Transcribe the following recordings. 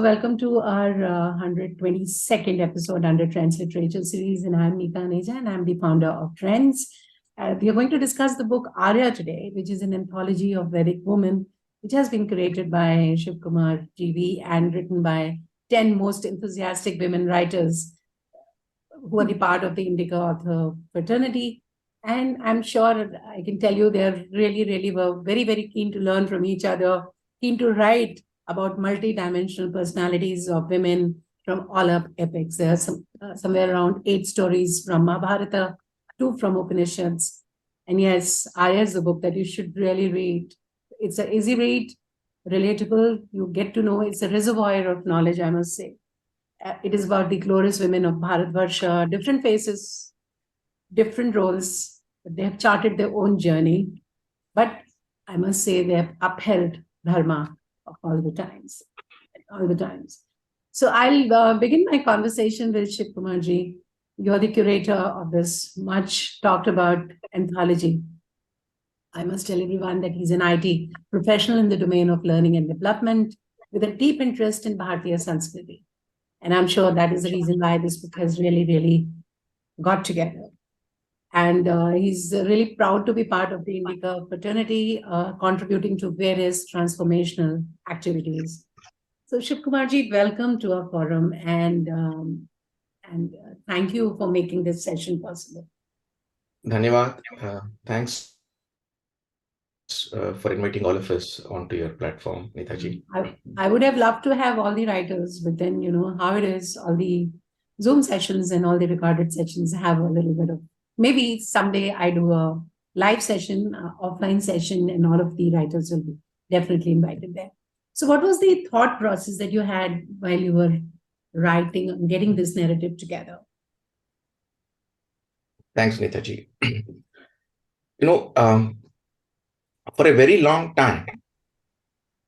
Welcome to our 122nd episode under Trends Literature Series, and I'm Nika Neja, and I'm the founder of Trends. We are going to discuss the book Aryaa today, which is an anthology of Vedic women, which has been created by Shivakumar GV and written by 10 most enthusiastic women writers who are the part of the Indica author fraternity. And I'm sure I can tell you they're really were very, very keen to learn from each other, keen to write about multi-dimensional personalities of women from all up epics. There are somewhere around 8 stories from Mahabharata, 2 from Upanishads. And yes, Aryaa is the book that you should really read. It's an easy read, relatable. You get to know it's a reservoir of knowledge, I must say. It is about the glorious women of Bharatvarsha, different faces, different roles. But they have charted their own journey. But I must say they have upheld dharma of all the times. So I'll begin my conversation with Shivakumar ji. You're the curator of this much talked about anthology. I must tell everyone that he's an IT professional in the domain of learning and development with a deep interest in Bharatiya Sanskriti. And I'm sure that is the reason why this book has really got together. And he's really proud to be part of the Indica fraternity, contributing to various transformational activities. So Shivakumar-ji, welcome to our forum, and thank you for making this session possible. Dhanyavad. Thanks for inviting all of us onto your platform, Neetaji. I would have loved to have all the writers, but then you know how it is, all the Zoom sessions and all the recorded sessions have a little bit of, maybe someday I do a live session, offline session, and all of the writers will be definitely invited there. So what was the thought process that you had while you were writing and getting this narrative together? Thanks, Neetaji. For a very long time,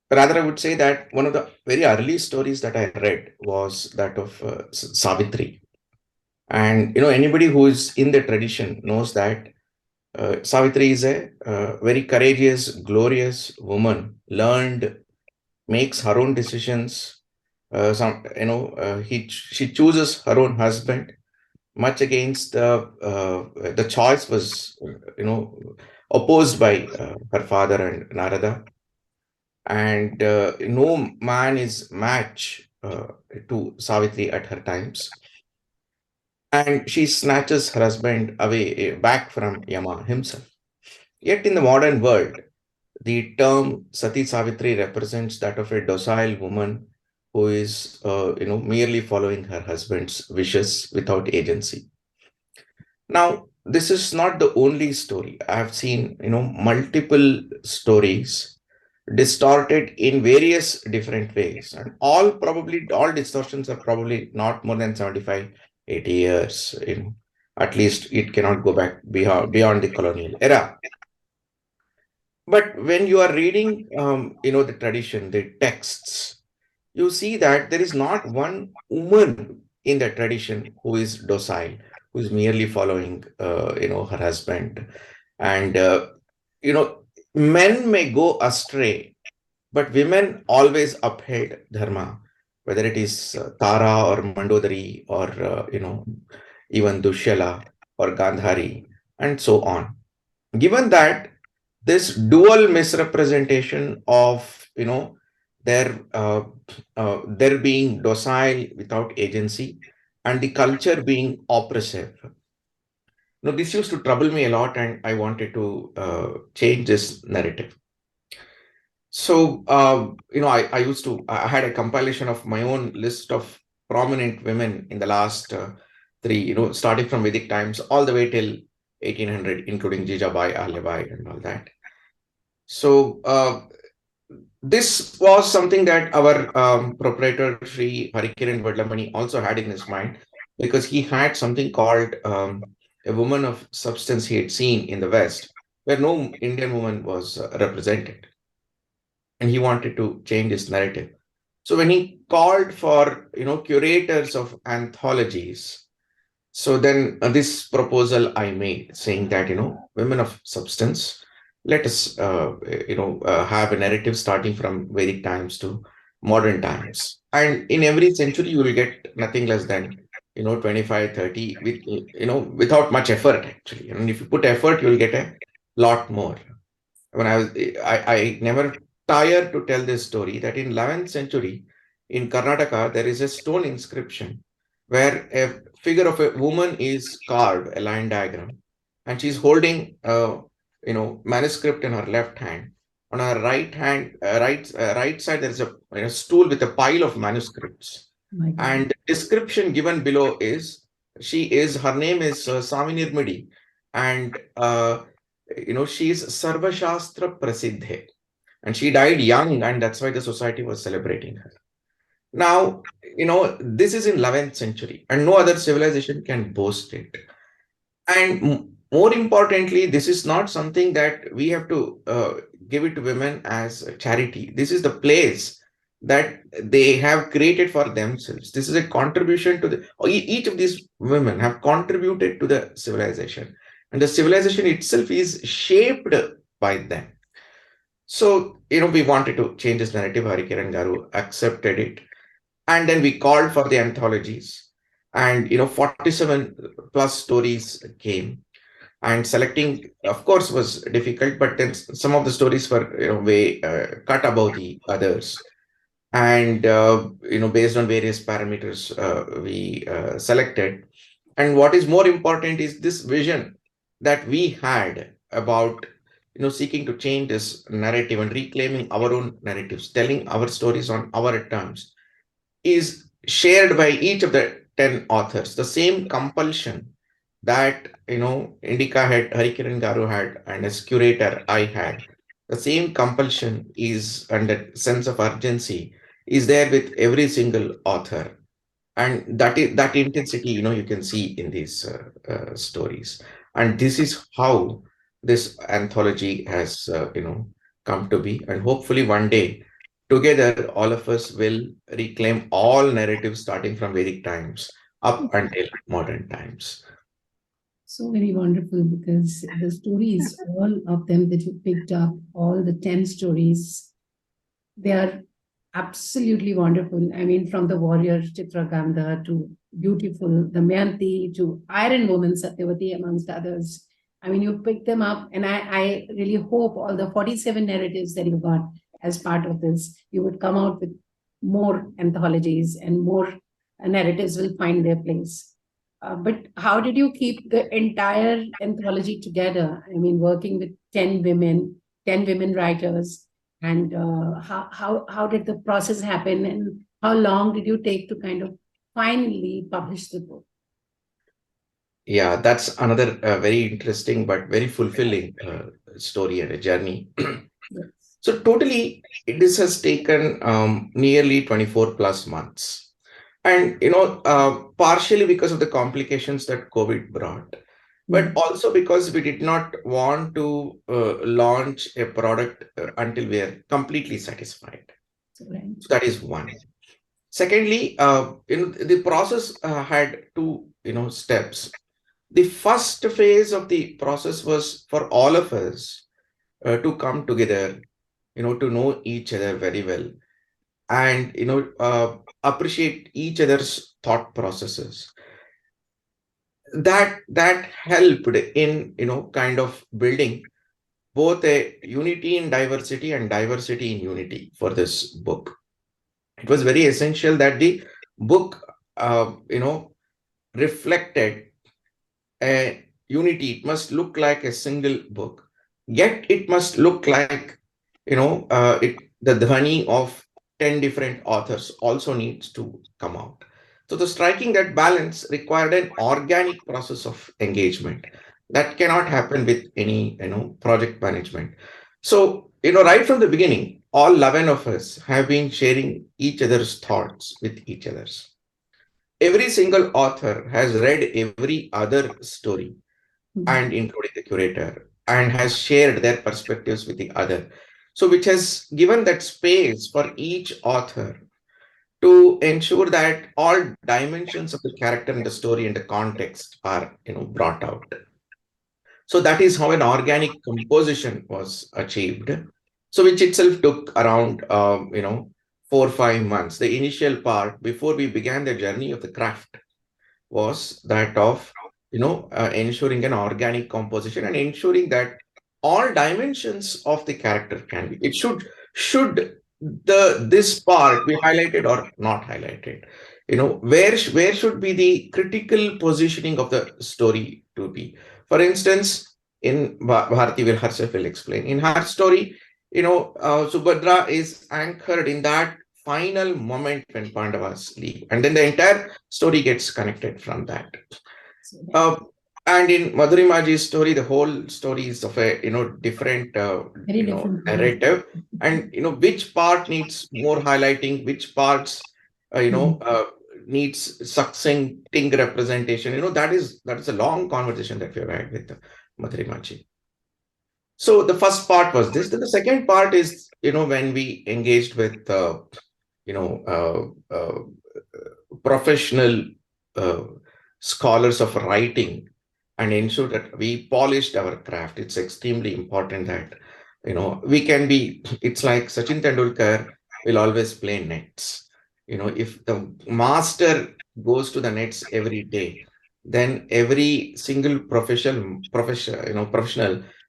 rather I would say that one of the very early stories that I read was that of Savitri. And anybody who is in the tradition knows that Savitri is a very courageous, glorious woman, learned, makes her own decisions. She chooses her own husband, much against the choice was, opposed by her father and Narada. And no man is match to Savitri at her times. And she snatches her husband away back from Yama himself. Yet in the modern world, the term Sati Savitri represents that of a docile woman who is, merely following her husband's wishes without agency. Now, this is not the only story. I have seen, multiple stories distorted in various different ways, and all distortions are probably not more than 75, 80 years. At least it cannot go back beyond the colonial era. But when you are reading, the tradition, the texts, you see that there is not one woman in the tradition who is docile, who is merely following, her husband. And, men may go astray, but women always upheld dharma, whether it is Tara or Mandodari or, even Dushyala or Gandhari and so on. Given that this dual misrepresentation of, their being docile without agency and the culture being oppressive. This used to trouble me a lot, and I wanted to change this narrative. So, I had a compilation of my own list of prominent women in the last 3, starting from Vedic times all the way till 1800, including Jijabai, Ahilyabai, and all that. So, this was something that our proprietor, Sri Harikiran Vadlamani, also had in his mind, because he had something called a woman of substance he had seen in the West, where no Indian woman was represented. And he wanted to change his narrative. So when he called for, curators of anthologies, so then this proposal I made, saying that, women of substance, let us, have a narrative starting from Vedic times to modern times. And in every century, you will get nothing less than, 25, 30 with, without much effort actually. And if you put effort, you'll get a lot more. When I never tire to tell this story that in 11th century in Karnataka, there is a stone inscription where a figure of a woman is carved, a line diagram, and she's holding manuscript in her left hand. On her right hand, right side, there is a stool with a pile of manuscripts. My God. And the description given below is her name is Savinir Midi, and she is Sarvashastra Prasiddhe, and she died young, and that's why the society was celebrating her. Now, this is in 11th century, and no other civilization can boast it. And more importantly, this is not something that we have to give it to women as a charity. This is the place that they have created for themselves. This is a contribution to each of these women have contributed to the civilization, and the civilization itself is shaped by them. So, we wanted to change this narrative. Harikiran Garu accepted it. And then we called for the anthologies. And, 47 plus stories came. And selecting, of course, was difficult, but then some of the stories were, way cut above the others. And, based on various parameters, we selected. And what is more important is this vision that we had about seeking to change this narrative and reclaiming our own narratives, telling our stories on our terms, is shared by each of the 10 authors. The same compulsion that Indica had, Harikiran Garu had, and as curator I had, the same compulsion is, and that sense of urgency is there with every single author. And that intensity, you can see in these stories. And this is how this anthology has, come to be. And hopefully one day, together, all of us will reclaim all narratives starting from Vedic times up until modern times. So very wonderful, because the stories, all of them that you picked up, all the 10 stories, they are absolutely wonderful. I mean, from the warrior Chitrangada to beautiful Damayanti to Iron Woman Satyavati, amongst others. I mean, you picked them up, and I really hope all the 47 narratives that you got as part of this, you would come out with more anthologies and more narratives will find their place. But how did you keep the entire anthology together? I mean, working with 10 women writers, and how did the process happen, and how long did you take to kind of finally publish the book? Yeah, that's another very interesting but very fulfilling story and a journey. Yes. So totally, this has taken nearly 24 plus months. And, partially because of the complications that COVID brought, but also because we did not want to launch a product until we are completely satisfied. Right. So that is one. Secondly, the process had two, steps. The first phase of the process was for all of us to come together, to know each other very well, and appreciate each other's thought processes. That helped in kind of building both a unity in diversity and diversity in unity for this book. It was very essential that the book reflected a unity. It must look like a single book, yet it must look like the dhani of 10 different authors also needs to come out. So the striking that balance required an organic process of engagement that cannot happen with any project management. So right from the beginning, all 11 of us have been sharing each other's thoughts with each other's. Every single author has read every other story, and including the curator, and has shared their perspectives with the other. So which has given that space for each author to ensure that all dimensions of the character and the story and the context are brought out. So that is how an organic composition was achieved. So which itself took around 4 or 5 months. The initial part before we began the journey of the craft was that of ensuring an organic composition and ensuring that all dimensions of the character can be. It should this part be highlighted or not highlighted? Where should be the critical positioning of the story to be? For instance, in Bharati will herself will explain. In her story, Subadhra is anchored in that final moment when Pandavas leave, and then the entire story gets connected from that. Uh, and in Madhureima's story, the whole story is of a different Very different narrative, and which part needs more highlighting, which parts needs succincting representation. That is a long conversation that we have had with Madhureimaji. So the first part was this. Then the second part is when we engaged with professional scholars of writing and ensure that we polished our craft. It's extremely important that we can be. It's like Sachin Tendulkar will always play nets. If the master goes to the nets every day, then every single professional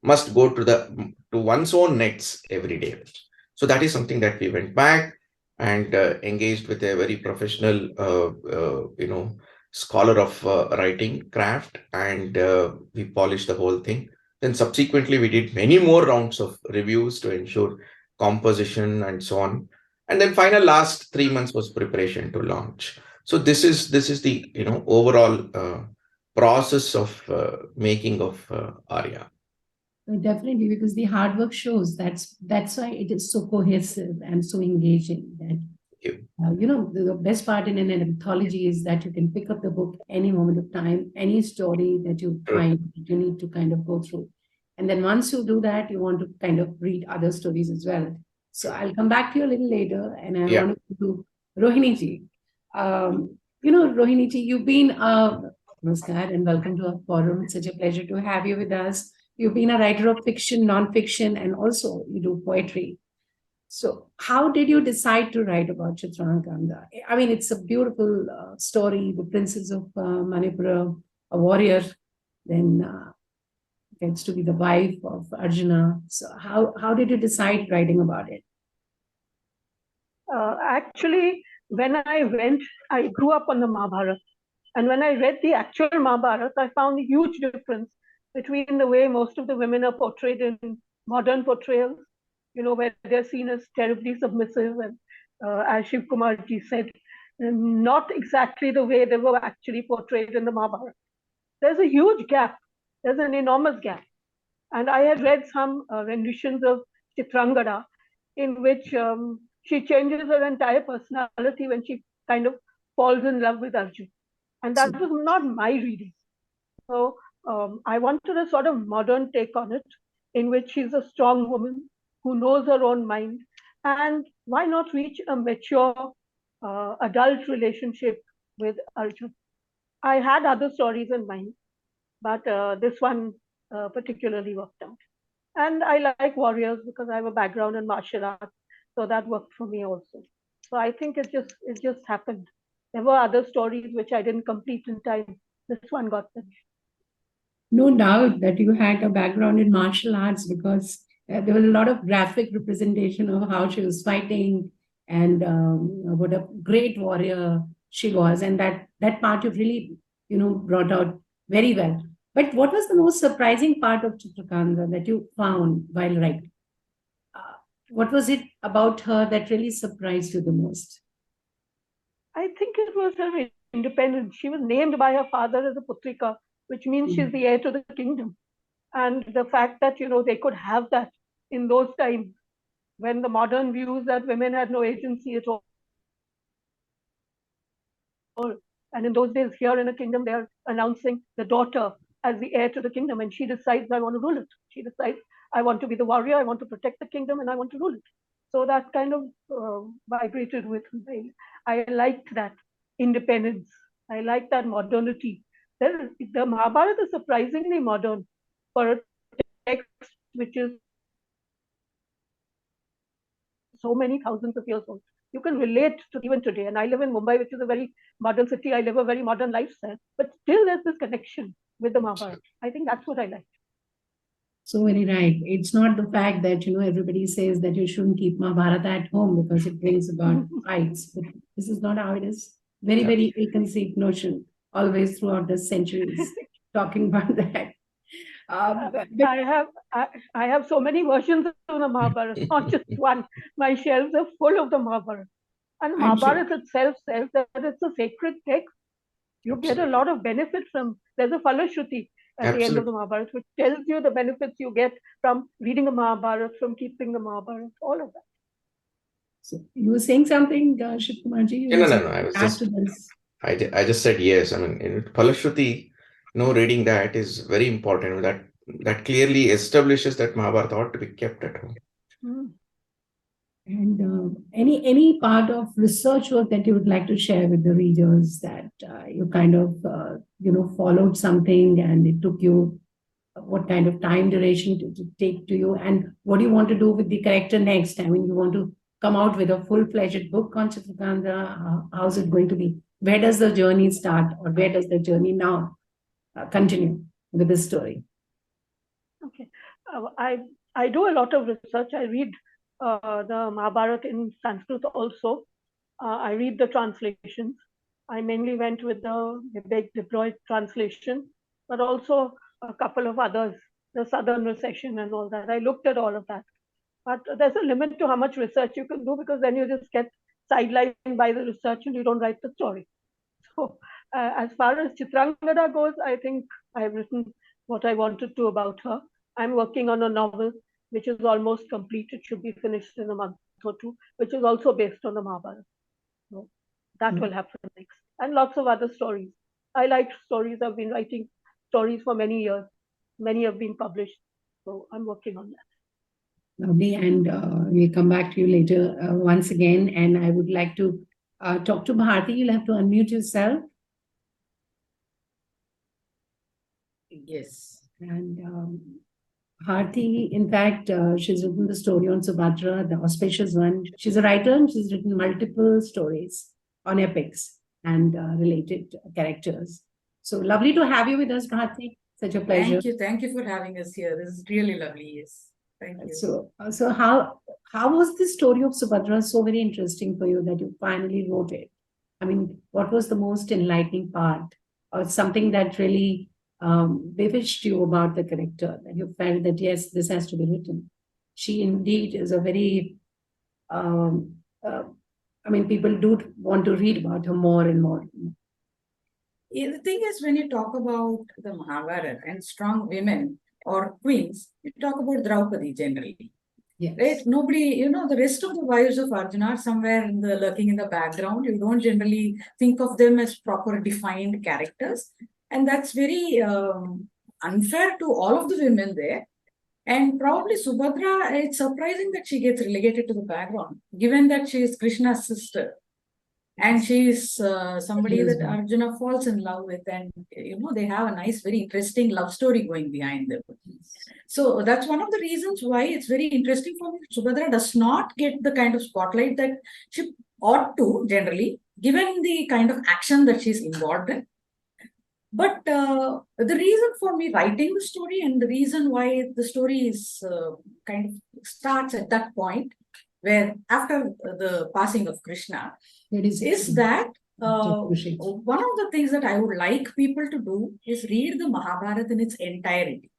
must go to one's own nets every day. So that is something that we went back and engaged with a very professional, scholar of writing craft, and we polished the whole thing. Then subsequently, we did many more rounds of reviews to ensure composition and so on. And then final last 3 months was preparation to launch. So this is the overall process of making of Aryaa. Definitely, because the hard work shows. That's why it is so cohesive and so engaging. That the best part in an anthology is that you can pick up the book any moment of time, any story that you find that you need to kind of go through, and then once you do that, you want to kind of read other stories as well. So I'll come back to you a little later, and I want to do Rohini ji. Rohini ji, you've been namaskar and welcome to our forum. It's such a pleasure to have you with us. You've been a writer of fiction, non-fiction, and also you do poetry. So how did you decide to write about Chitrangada? I mean, it's a beautiful story. The princess of Manipura, a warrior, then gets to be the wife of Arjuna. So how did you decide writing about it? Actually, when I grew up on the Mahabharata. And when I read the actual Mahabharata, I found a huge difference between the way most of the women are portrayed in modern portrayals, where they're seen as terribly submissive and, as Shivakumar ji said, not exactly the way they were actually portrayed in the Mahabharata. There's a huge gap. There's an enormous gap. And I had read some renditions of Chitrangada in which she changes her entire personality when she kind of falls in love with Arjuna. And that was not my reading. So I wanted a sort of modern take on it, in which she's a strong woman who knows her own mind. And why not reach a mature adult relationship with Arjuna? I had other stories in mind, but this one particularly worked out. And I like warriors because I have a background in martial arts, so that worked for me also. So I think it just happened. There were other stories which I didn't complete in time. This one got finished. No doubt that you had a background in martial arts, because there was a lot of graphic representation of how she was fighting and what a great warrior she was. And that part you've really, brought out very well. But what was the most surprising part of Chitrangada that you found while writing? What was it about her that really surprised you the most? I think it was her independence. She was named by her father as a putrika, which means she's the heir to the kingdom. And the fact that, they could have that in those times when the modern views that women had no agency at all. And in those days, here in a kingdom, they're announcing the daughter as the heir to the kingdom. And she decides, I want to rule it. She decides, I want to be the warrior, I want to protect the kingdom, and I want to rule it. So that kind of vibrated with me. I liked that independence. I liked that modernity. The Mahabharata is surprisingly modern for a text which is so many thousands of years old. you can relate to even today. And I live in Mumbai, which is a very modern city. I live a very modern lifestyle, but still there's this connection with the Mahabharata. I think that's what I like. So very right. It's not the fact that, everybody says that you shouldn't keep Mahabharata at home because it brings about fights. But this is not how it is. Very, very ill-conceived notion, always throughout the centuries, talking about that. I have so many versions of the Mahabharata, not just one. My shelves are full of the Mahabharata. And Mahabharata itself says that it's a sacred text. You get a lot of benefit from, there's a Falashruti at the end of the Mahabharata, which tells you the benefits you get from reading the Mahabharata, from keeping the Mahabharata, all of that. So you were saying something, Shivakumarji? No. I just said yes. I mean, in Falashruti, reading that is very important. That clearly establishes that Mahabharata ought to be kept at home. And any part of research work that you would like to share with the readers that you kind of followed something and it took you what kind of time duration to take to you, and what do you want to do with the character next? I mean, you want to come out with a full-fledged book on Chitrangada? How's it going to be? Where does the journey start, or where does the journey now continue with this story? Okay, I do a lot of research. I read the Mahabharata in Sanskrit also. I read the translations. I mainly went with the Vedic translation, but also a couple of others, the Southern Recension and all that. I looked at all of that. But there's a limit to how much research you can do, because then you just get sidelined by the research and you don't write the story. So as far as Chitrangada goes, I think I've written what I wanted to about her. I'm working on a novel which is almost complete. It should be finished in a month or two, which is also based on the Mahabharata. So that will happen next. And lots of other stories. I like stories. I've been writing stories for many years. Many have been published. So I'm working on that. Lovely. And we'll come back to you later once again. And I would like to talk to Bharati. You'll have to unmute yourself. Yes. And Bharati, in fact, she's written the story on Subadhra, the auspicious one. She's a writer and she's written multiple stories on epics and related characters. So lovely to have you with us, Bharati. Such a pleasure. Thank you for having us here. This is really lovely. Yes. Thank you. So how was the story of Subadhra so very interesting for you that you finally wrote it? I mean, what was the most enlightening part, or something that really bewitched you about the character, that you felt that yes, this has to be written? She indeed is a very, people do want to read about her more and more. The thing is, when you talk about the Mahabharata and strong women or queens, you talk about Draupadi generally. Yes. Right? Nobody, the rest of the wives of Arjuna are somewhere lurking in the background. You don't generally think of them as proper defined characters. And that's very unfair to all of the women there. And probably Subadhra, it's surprising that she gets relegated to the background, given that she is Krishna's sister. And she is somebody that Arjuna falls in love with. And, they have a nice, very interesting love story going behind them. So that's one of the reasons why it's very interesting for me. Subadhra does not get the kind of spotlight that she ought to, generally, given the kind of action that she's involved in. But the reason for me writing the story, and the reason why the story is kind of starts at that point, where after the passing of Krishna, is that one of the things that I would like people to do is read the Mahabharata in its entirety,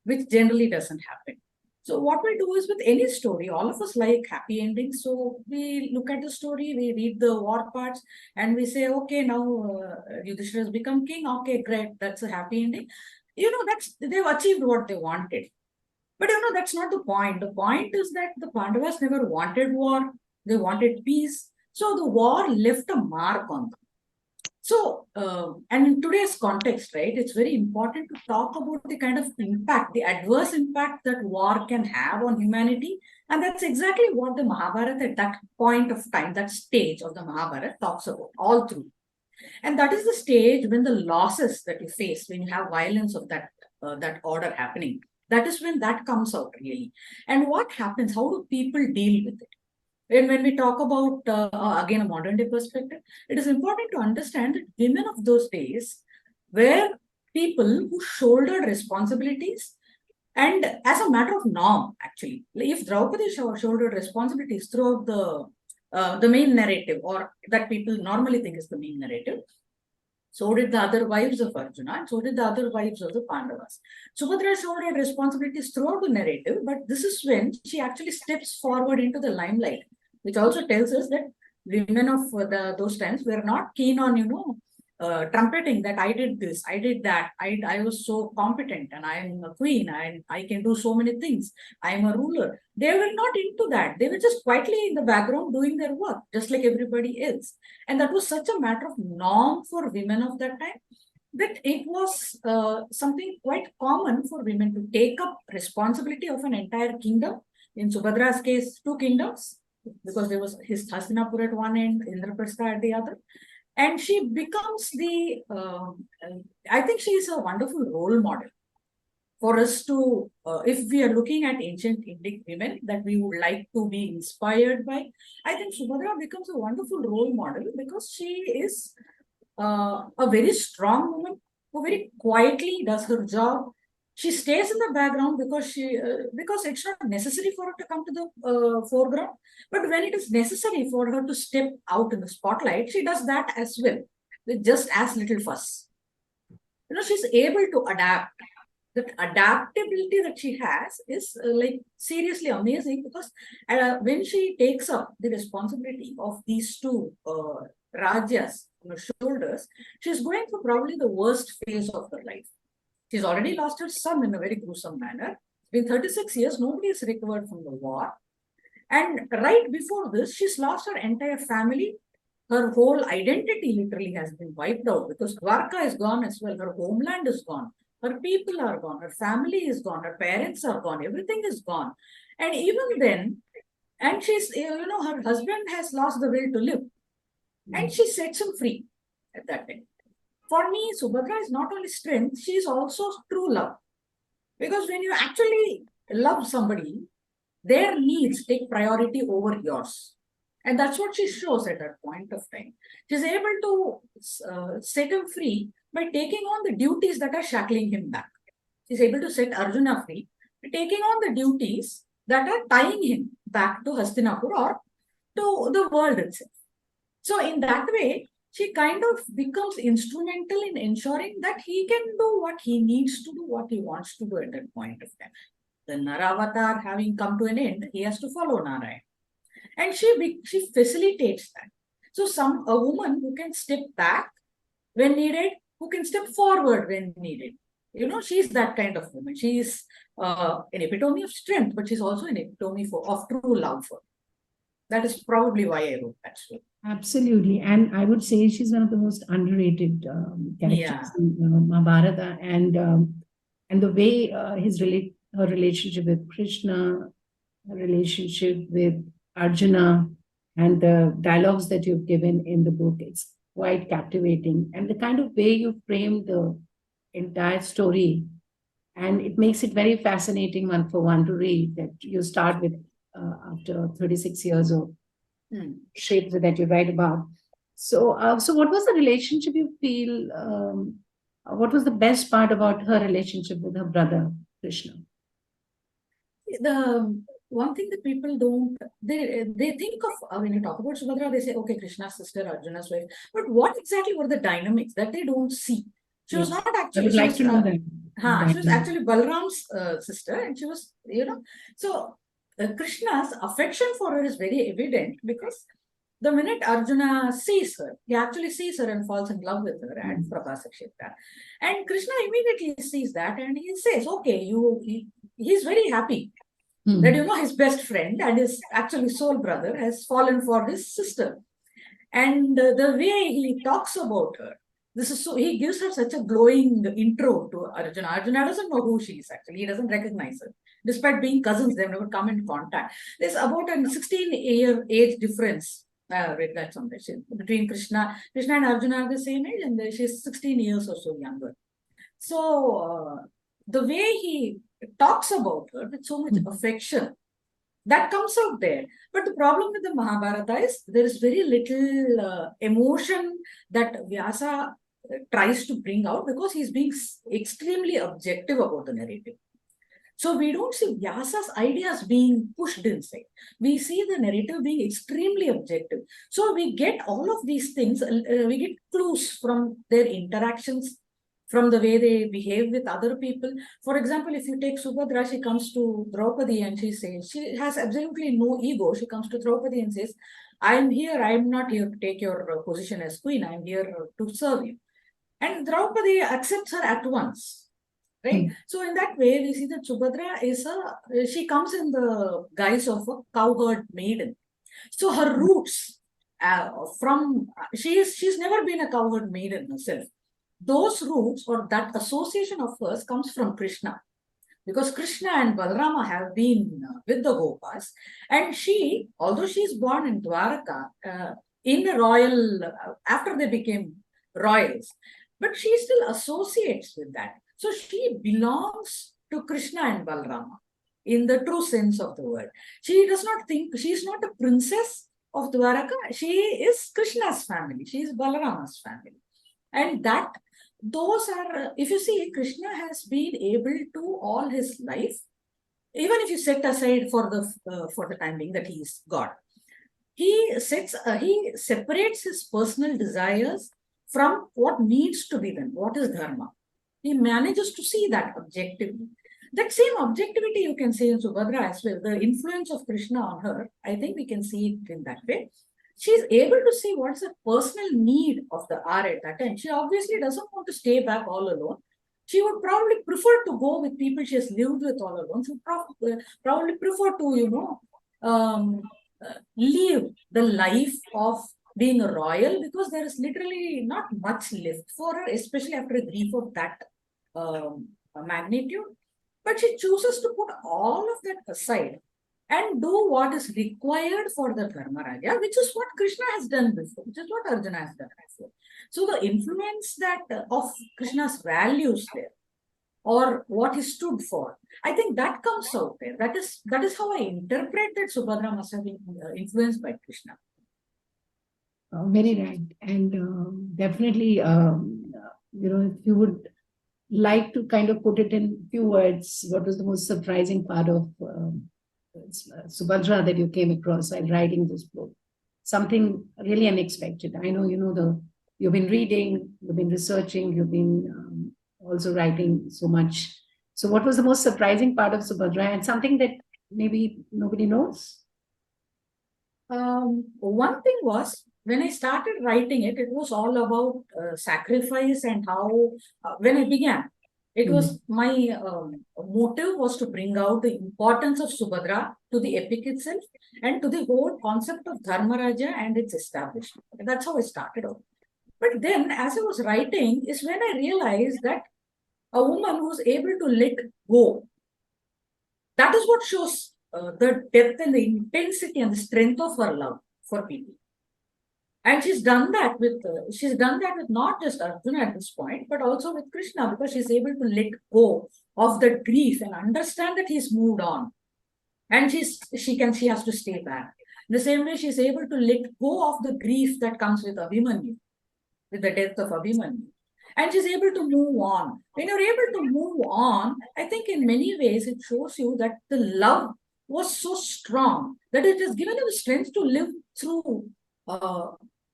which generally doesn't happen. So what we do is, with any story, all of us like happy endings. So we look at the story, we read the war parts, and we say, okay, now Yudhishthira has become king. Okay, great, that's a happy ending. They've achieved what they wanted. But that's not the point. The point is that the Pandavas never wanted war. They wanted peace. So the war left a mark on them. So, and in today's context, right, it's very important to talk about the kind of impact, the adverse impact that war can have on humanity. And that's exactly what the Mahabharata at that point of time, that stage of the Mahabharata talks about all through. And that is the stage when the losses that you face, when you have violence of that order happening, that is when that comes out really. And what happens? How do people deal with it? when we talk about, again, a modern day perspective, it is important to understand that women of those days were people who shouldered responsibilities, and as a matter of norm, actually. If Draupadi shouldered responsibilities throughout the main narrative, or that people normally think is the main narrative, so did the other wives of Arjuna, and so did the other wives of the Pandavas. Subadhra shouldered responsibilities throughout the narrative, but this is when she actually steps forward into the limelight, which also tells us that women of those times were not keen on, trumpeting that I did this, I did that, I was so competent, and I am a queen, and I can do so many things, I am a ruler. They were not into that. They were just quietly in the background doing their work, just like everybody else. And that was such a matter of norm for women of that time, that it was something quite common for women to take up responsibility of an entire kingdom. In Subhadra's case, 2 kingdoms, because there was his Hastinapur at one end, Indraprastha at the other. And she becomes I think she is a wonderful role model for us to, if we are looking at ancient Indic women that we would like to be inspired by, I think Subhadra becomes a wonderful role model because she is a very strong woman who very quietly does her job. She stays in the background because because it's not necessary for her to come to the foreground. But when it is necessary for her to step out in the spotlight, she does that as well, with just as little fuss. She's able to adapt. That adaptability that she has is like seriously amazing, because when she takes up the responsibility of these 2 Rajas on her shoulders, she's going through probably the worst phase of her life. She's already lost her son in a very gruesome manner. It's been 36 years, nobody has recovered from the war. And right before this, she's lost her entire family. Her whole identity literally has been wiped out, because Dwarka is gone as well. Her homeland is gone. Her people are gone. Her family is gone. Her parents are gone. Everything is gone. And even then, and she's, her husband has lost the will to live. And she sets him free at that time. For me, Subhadra is not only strength, she is also true love. Because when you actually love somebody, their needs take priority over yours. And that's what she shows at that point of time. She's able to set him free by taking on the duties that are shackling him back. She's able to set Arjuna free by taking on the duties that are tying him back to Hastinapur or to the world itself. So in that way, she kind of becomes instrumental in ensuring that he can do what he needs to do, what he wants to do at that point of time. The Naravatar having come to an end, he has to follow Narayan. And she facilitates that. So a woman who can step back when needed, who can step forward when needed. She's that kind of woman. She is an epitome of strength, but she's also an epitome of true love for her. That is probably why I wrote that story. Absolutely. And I would say she's one of the most underrated characters in Mahabharata. And the way her relationship with Krishna, her relationship with Arjuna, and the dialogues that you've given in the book, it's quite captivating. And the kind of way you frame the entire story, and it makes it very fascinating one to read, that you start with after 36 years of shapes that you write about. So what was the relationship you feel, what was the best part about her relationship with her brother, Krishna? The one thing that people don't, they think of, when you talk about Subhadra, they say, okay, Krishna's sister, Arjuna's wife. But what exactly were the dynamics that they don't see? She was not actually, I would like to know that. She was actually Balram's sister, and she was, so Krishna's affection for her is very evident, because the minute Arjuna sees her, he actually sees her and falls in love with her at Prabhasakshetra. And Krishna immediately sees that, and he says, okay, he's very happy that, his best friend and his actually soul brother has fallen for his sister. And the way he talks about her, he gives her such a glowing intro to Arjuna. Arjuna doesn't know who she is actually. He doesn't recognize her. Despite being cousins, they've never come into contact. There's about a 16-year age difference. That's on between Krishna and Arjuna are the same age, and she's 16 years or so younger. So the way he talks about her with so much affection, That comes out there. But the problem with the Mahabharata is there is very little emotion that Vyasa tries to bring out, because he's being extremely objective about the narrative. So we don't see Vyasa's ideas being pushed inside. We see the narrative being extremely objective. So we get all of these things, we get clues from their interactions, from the way they behave with other people. For example, if you take Subadhra, she comes to Draupadi and she says, she has absolutely no ego. She comes to Draupadi and says, I'm here, I'm not here to take your position as queen, I'm here to serve you. And Draupadi accepts her at once. Right. So in that way, we see that Subadhra is she comes in the guise of a cowherd maiden. So her roots she's never been a cowherd maiden herself. Those roots or that association of hers comes from Krishna, because Krishna and Balarama have been with the Gopas, and she, although she is born in Dwaraka, in a royal, after they became royals, but she still associates with that. So she belongs to Krishna and Balarama in the true sense of the word. She does not think, she is not a princess of Dwaraka, she is Krishna's family, she is Balarama's family. And that, those are, if you see, Krishna has been able to all his life, even if you set aside for the time being that he is God, he separates his personal desires from what needs to be done, what is dharma. He manages to see that objectively. That same objectivity you can see in Subadhra as well. The influence of Krishna on her, I think we can see it in that way. She is able to see what's the personal need of the hour at that time. She obviously doesn't want to stay back all alone. She would probably prefer to go with people she has lived with all alone. She would probably prefer to, live the life of being a royal, because there is literally not much left for her, especially after a grief of that magnitude. But she chooses to put all of that aside and do what is required for the Dharmarajya, which is what Krishna has done before, which is what Arjuna has done before. So the influence that of Krishna's values there, or what he stood for, I think that comes out there. That is how I interpret that Subhadra must have been influenced by Krishna. Very right. And definitely, if you would like to kind of put it in few words, what was the most surprising part of Subhadra that you came across while writing this book? Something really unexpected. I know, you've been reading, you've been researching, you've been also writing so much. So what was the most surprising part of Subhadra, and something that maybe nobody knows? One thing was, when I started writing it, it was all about sacrifice and how, when I began, it was my motive was to bring out the importance of Subhadra to the epic itself and to the whole concept of Dharmarajya and its establishment. That's how I started out. But then, as I was writing, is when I realized that a woman who's able to let go, that is what shows the depth and the intensity and the strength of her love for people. And she's done that with not just Arjuna at this point, but also with Krishna, because she's able to let go of the grief and understand that he's moved on, and she has to stay back. In the same way, she's able to let go of the grief that comes with Abhimanyu, with the death of Abhimanyu, and she's able to move on. When you're able to move on, I think in many ways it shows you that the love was so strong that it has given you the strength to live through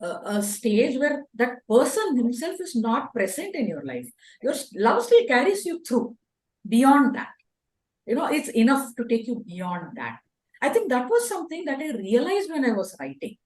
a stage where that person himself is not present in your life. Your love still carries you through beyond that. It's enough to take you beyond that. I think that was something that I realized when I was writing.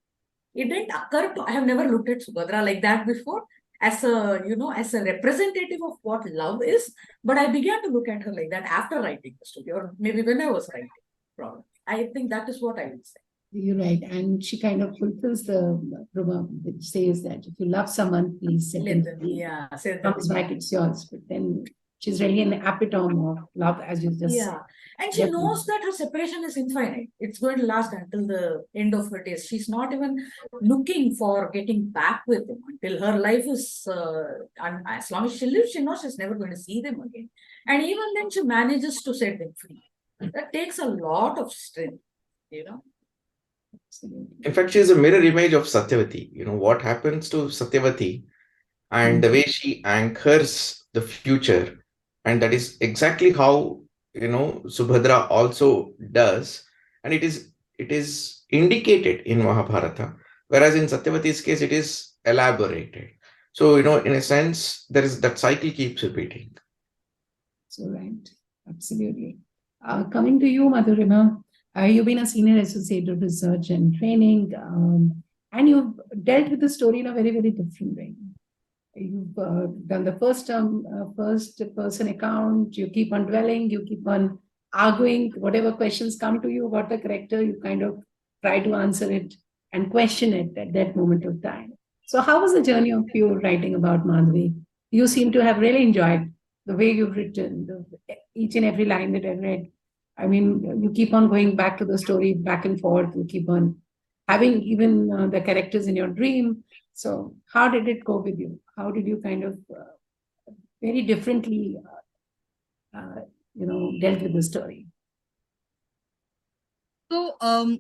It didn't occur to, I have never looked at Subhadra like that before, as a representative of what love is, but I began to look at her like that after writing the story, or maybe when I was writing, probably. I think that is what I would say. You're right. And she kind of fulfills the proverb which says that if you love someone, please set them free. Yeah, comes back, it's yours. But then she's really an epitome of love, as you just said. And she knows that her separation is infinite. It's going to last until the end of her days. She's not even looking for getting back with him until her life is, as long as she lives, she knows she's never going to see them again. And even then she manages to set them free. That takes a lot of strength. you know. Absolutely. In fact, she is a mirror image of Satyavati. What happens to Satyavati and the way she anchors the future. And that is exactly how, Subhadra also does. And it is indicated in Mahabharata, whereas in Satyavati's case, it is elaborated. So, in a sense, there is that cycle keeps repeating. So right, absolutely. Coming to you, Madhureima, you've been a senior associate of research and training, and you've dealt with the story in a very, very different way. You've done the first person account. You keep on dwelling. You keep on arguing. Whatever questions come to you about the character, you kind of try to answer it and question it at that moment of time. So, how was the journey of you writing about Madhavi? You seem to have really enjoyed the way you've written, each and every line that I've read. I mean, you keep on going back to the story, back and forth. You keep on having even the characters in your dream. So, how did it go with you? How did you kind of very differently, dealt with the story? So,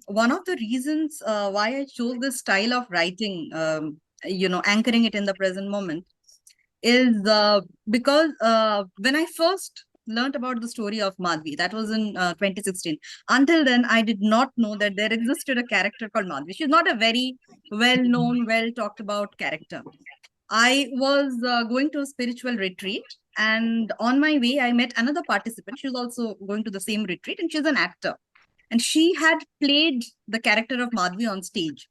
one of the reasons why I chose this style of writing, anchoring it in the present moment, is because when I first learned about the story of Madhavi, that was in 2016. Until then, I did not know that there existed a character called Madhavi. She's not a very well-known, well-talked about character. I was going to a spiritual retreat, and on my way, I met another participant. She was also going to the same retreat, and she's an actor. And she had played the character of Madhavi on stage.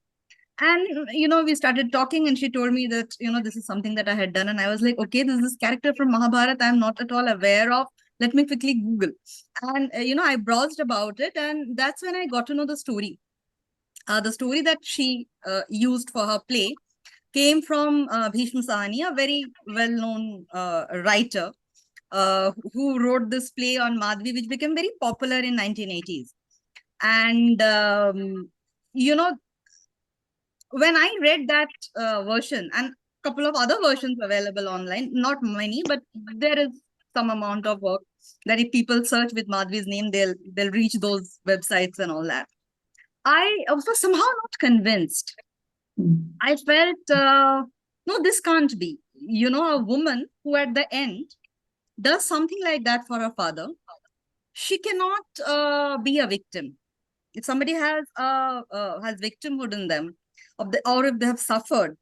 And, we started talking, and she told me that, this is something that I had done. And I was like, okay, this is this character from Mahabharata I'm not at all aware of. Let me quickly Google. And, I browsed about it, and that's when I got to know the story. The story that she used for her play came from Bhishma Sahani, a very well-known writer who wrote this play on Madhavi, which became very popular in 1980s. And, when I read that version, and a couple of other versions available online, not many, but there is some amount of work that if people search with Madhavi's name, they'll reach those websites and all that. I was somehow not convinced. I felt, no, this can't be. A woman who at the end does something like that for her father, she cannot be a victim. If somebody has victimhood in them, or if they have suffered,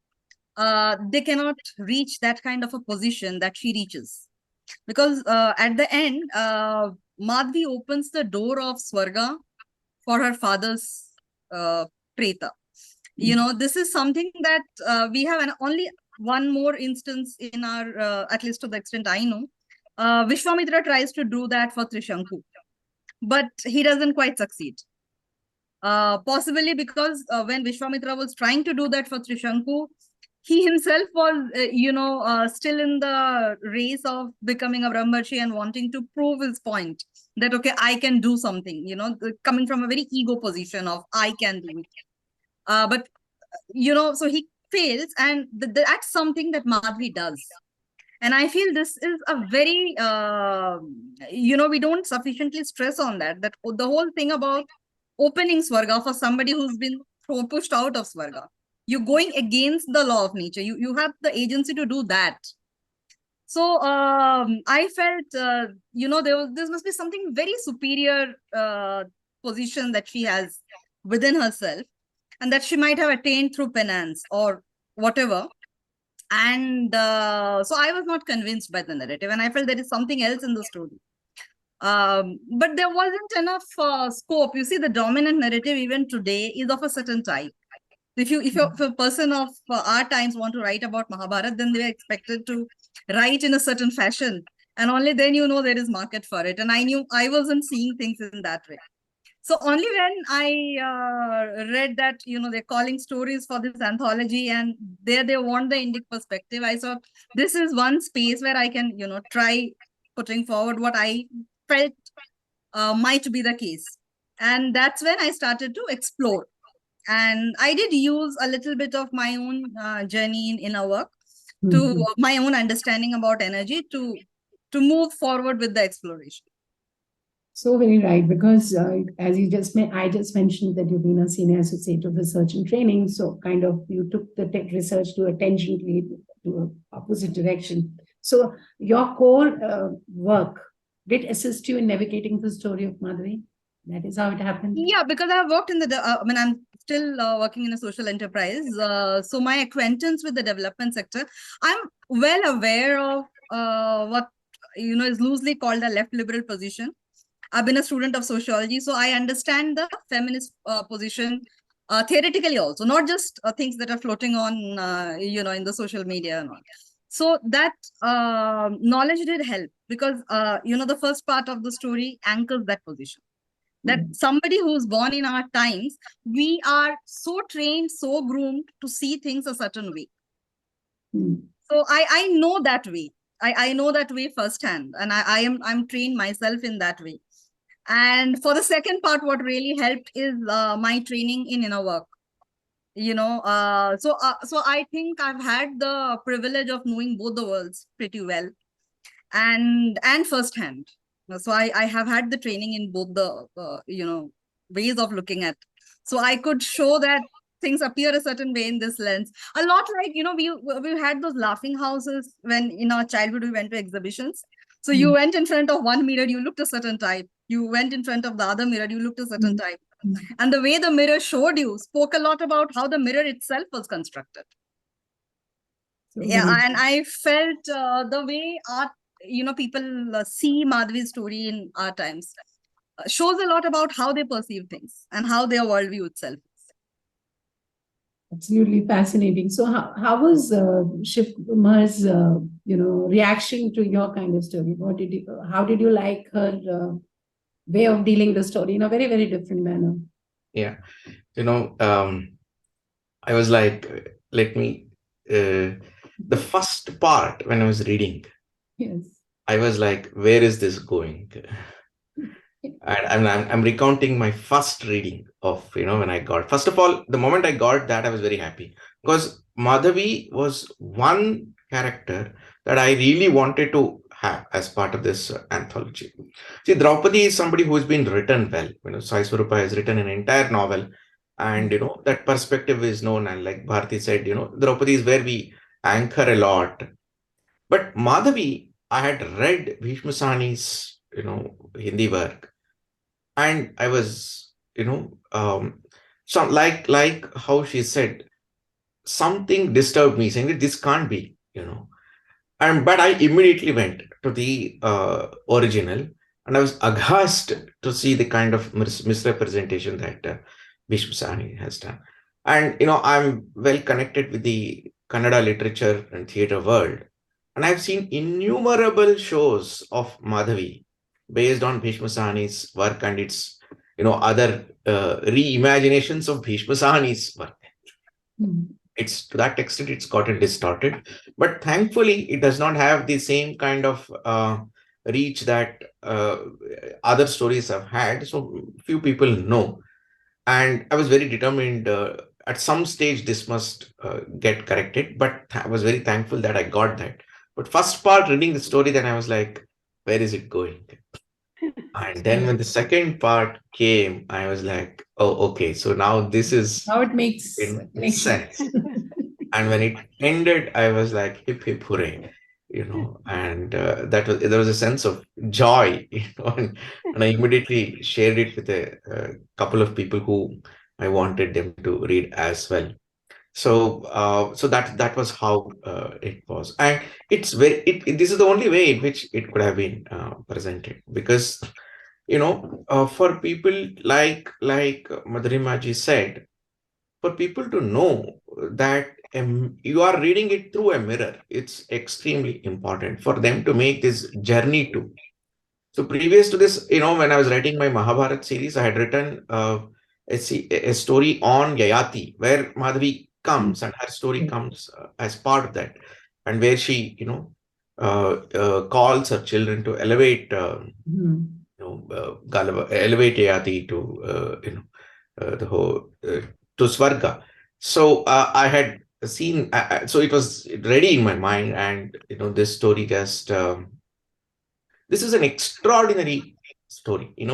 they cannot reach that kind of a position that she reaches. Because at the end, Madhavi opens the door of Swarga for her father's Preta. This is something that we have only one more instance in our, at least to the extent I know. Vishwamitra tries to do that for Trishanku, but he doesn't quite succeed. Possibly because when Vishwamitra was trying to do that for Trishanku, he himself was, still in the race of becoming a Brahmarshi and wanting to prove his point that, okay, I can do something, coming from a very ego position of I can do it. But, so he fails, and that's something that Madhavi does. And I feel this is a very, we don't sufficiently stress on that the whole thing about opening Swarga for somebody who's been pushed out of Swarga. You're going against the law of nature. You have the agency to do that. So I felt, there must be something very superior position that she has within herself, and that she might have attained through penance or whatever. And so I was not convinced by the narrative, and I felt there is something else in the story. But there wasn't enough scope. You see, the dominant narrative even today is of a certain type. If a person of our times want to write about Mahabharata, then they are expected to write in a certain fashion, and only then there is market for it. And I wasn't seeing things in that way. So only when I read that, they're calling stories for this anthology, and there they want the Indic perspective, I thought this is one space where I can, try putting forward what I felt might be the case. And that's when I started to explore. And I did use a little bit of my own journey in inner work, to my own understanding about energy to move forward with the exploration. So very right, because as you I just mentioned that you've been a senior associate of research and training, so kind of you took the tech research to a tangentially to an opposite direction. So your core work did assist you in navigating the story of Madhavi. That is how it happened. Yeah, because I've worked in I'm still working in a social enterprise. So my acquaintance with the development sector, I'm well aware of what is loosely called a left liberal position. I've been a student of sociology, so I understand the feminist position theoretically also, not just things that are floating on, in the social media and all. So that knowledge did help because, the first part of the story anchors that position. That somebody who's born in our times, we are so trained, so groomed to see things a certain way. So I know that way. I know that way firsthand, and I'm trained myself in that way. And for the second part, what really helped is my training in inner work. So I think I've had the privilege of knowing both the worlds pretty well, and firsthand. So I have had the training in both the ways of looking at. So I could show that things appear a certain way in this lens. A lot like we had those laughing houses when in our childhood we went to exhibitions. So you went in front of one mirror, you looked a certain type. You went in front of the other mirror, you looked a certain type. And the way the mirror showed you spoke a lot about how the mirror itself was constructed. Yeah, and I felt the way art, people see Madhavi's story in our times shows a lot about how they perceive things and how their worldview itself is. Absolutely fascinating. So how was Shivkumar's reaction to your kind of story? How did you like her way of dealing the story in a very, very different manner? Yeah, I was like, let me. The first part when I was reading, yes, I was like, where is this going? And I'm recounting my first reading of when I got. First of all, the moment I got that, I was very happy because Madhavi was one character that I really wanted to have as part of this anthology. See, Draupadi is somebody who has been written well. Sai Swarupa has written an entire novel, and that perspective is known. And like Bharati said, Draupadi is where we anchor a lot. But Madhavi, I had read Bhishma Sahni's Hindi work, and I was some like how she said, something disturbed me, saying that this can't be, and but I immediately went to the original, and I was aghast to see the kind of misrepresentation that Bhishma Sahni has done. And I'm well connected with the Kannada literature and theatre world, and I've seen innumerable shows of Madhavi based on Bhishma Sahni's work and its other reimaginations of Bhishma Sahni's work. It's to that extent it's gotten distorted, but thankfully it does not have the same kind of reach that other stories have had. So few people know, and I was very determined. At some stage, this must get corrected. But I was very thankful that I got that. But first part reading the story, then I was like, where is it going? And then when the second part came, I was like, oh, okay. So now this is how it makes sense. And when it ended, I was like, hip hip hooray, and there was a sense of joy, and I immediately shared it with a couple of people who I wanted them to read as well. So that was how it was, and it's this is the only way in which it could have been presented, because for people like Madhureima ji said, for people to know that you are reading it through a mirror, it's extremely important for them to make this journey too. So previous to this, when I was writing my Mahabharata series, I had written a story on Yayati, where Madhavi comes and her story comes as part of that, and where she, calls her children to elevate, elevate Yayati to, the whole to Swarga. So I had seen, so it was ready in my mind, and this story just. This is an extraordinary story. In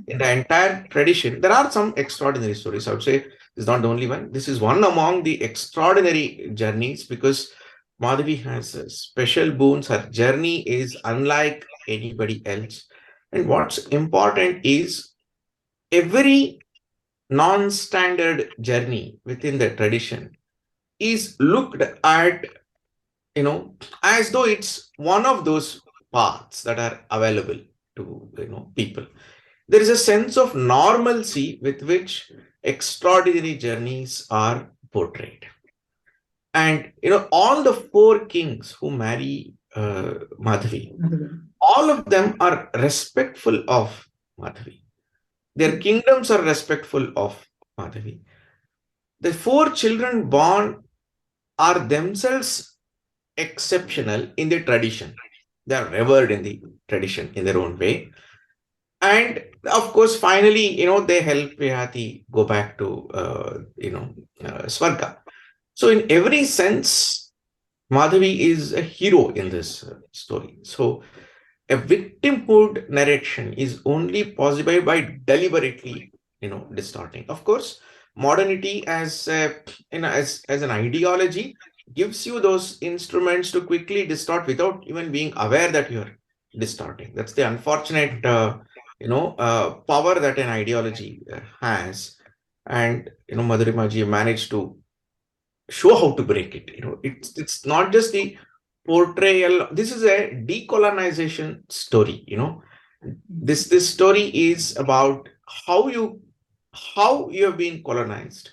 the entire tradition, there are some extraordinary stories. I would say this is not the only one. This is one among the extraordinary journeys because Madhavi has special boons. Her journey is unlike anybody else. And what's important is every non-standard journey within the tradition is looked at, as though it's one of those paths that are available to, people. There is a sense of normalcy with which extraordinary journeys are portrayed. And, all the four kings who marry Madhavi, all of them are respectful of Madhavi. Their kingdoms are respectful of Madhavi. The four children born are themselves exceptional in the tradition. They are revered in the tradition in their own way. And of course, finally, they help Vihati go back to, Swarga. So in every sense, Madhavi is a hero in this story. So a victimhood narration is only possible by deliberately, distorting. Of course, modernity as as an ideology gives you those instruments to quickly distort without even being aware that you're distorting. That's the unfortunate, power that an ideology has. And, Madhurima ji managed to show how to break it. It's not just the portrayal. This is a decolonization story. This story is about how you have been colonized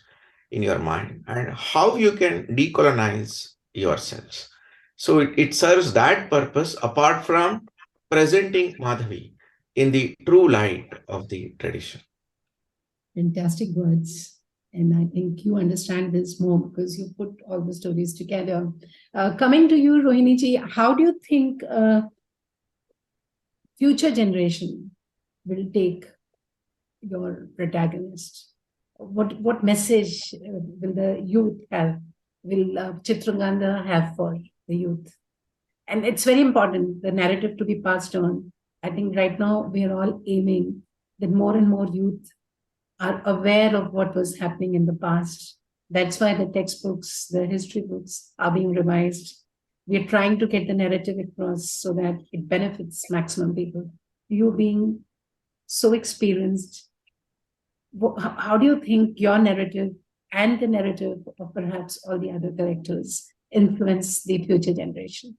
in your mind and how you can decolonize yourselves. So it serves that purpose apart from presenting Madhavi in the true light of the tradition. Fantastic words. And I think you understand this more because you put all the stories together. Coming to you, Rohini ji, how do you think future generation will take your protagonist? What message will the youth have? Will Chitrangada have for the youth? And it's very important, the narrative to be passed on. I think right now we are all aiming that more and more youth are aware of what was happening in the past. That's why the textbooks, the history books are being revised. We're trying to get the narrative across so that it benefits maximum people. You being so experienced, how do you think your narrative and the narrative of perhaps all the other characters influence the future generation?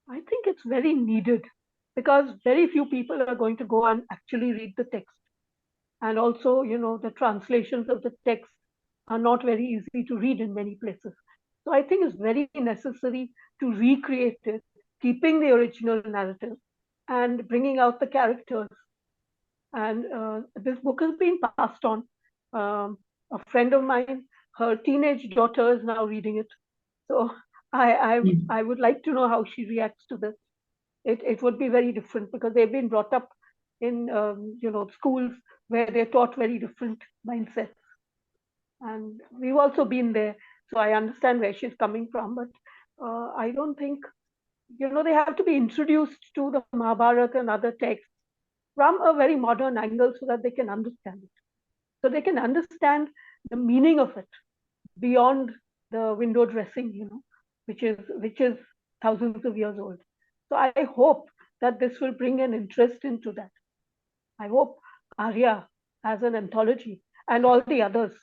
I think it's very needed because very few people are going to go and actually read the text. And also, the translations of the text are not very easy to read in many places. So I think it's very necessary to recreate it, keeping the original narrative and bringing out the characters. And this book has been passed on. A friend of mine, her teenage daughter is now reading it. So I would like to know how she reacts to this. It would be very different because they've been brought up in schools where they're taught very different mindsets. And we've also been there, so I understand where she's coming from. But I don't think, they have to be introduced to the Mahabharata and other texts from a very modern angle so that they can understand it. So they can understand the meaning of it beyond the window dressing, which is thousands of years old. So I hope that this will bring an interest into that. I hope Arya as an anthology and all the others,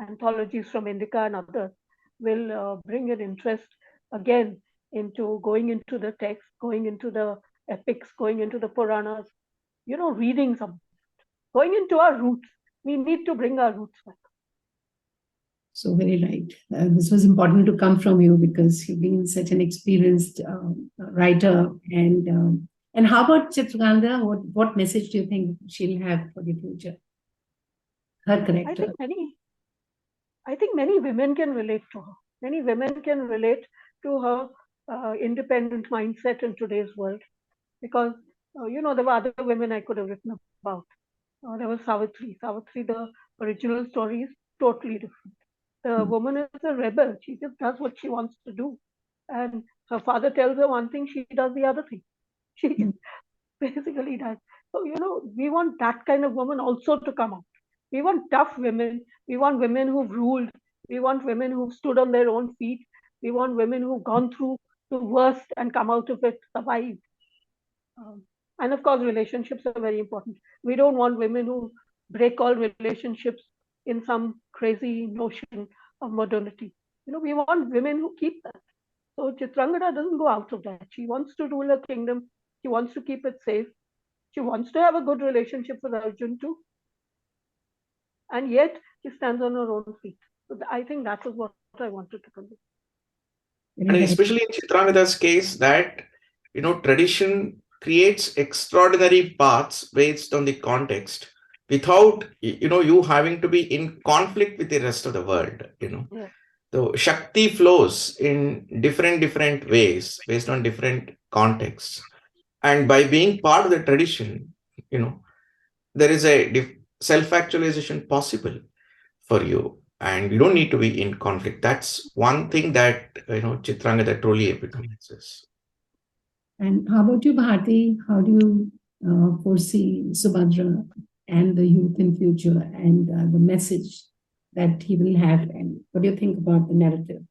anthologies from Indica and others, will bring an interest again into going into the text, going into the epics, going into the Puranas, reading some, going into our roots. We need to bring our roots back. So very right. This was important to come from you because you've been such an experienced writer. And how about Chitrangada? What message do you think she'll have for the future? Her character. I think many women can relate to her. Many women can relate to her independent mindset in today's world. Because, there were other women I could have written about. There was Savitri. Savitri, the original story is totally different. The woman is a rebel. She just does what she wants to do. And her father tells her one thing, she does the other thing. basically died. So, we want that kind of woman also to come out. We want tough women. We want women who've ruled. We want women who've stood on their own feet. We want women who've gone through the worst and come out of it, survived. And of course, relationships are very important. We don't want women who break all relationships in some crazy notion of modernity. We want women who keep that. So Chitrangada doesn't go out of that. She wants to rule a kingdom. She wants to keep it safe. She wants to have a good relationship with Arjun too. And yet she stands on her own feet. So I think that was what I wanted to convey. And especially in Chitrangada's case, that, tradition creates extraordinary paths based on the context without, you having to be in conflict with the rest of the world, Yeah. So Shakti flows in different ways based on different contexts. And by being part of the tradition, there is a self-actualization possible for you. And you don't need to be in conflict. That's one thing that, Chitrangada truly epitomizes. And how about you, Bharati? How do you foresee Subadhra and the youth in future and the message that he will have? And what do you think about the narrative,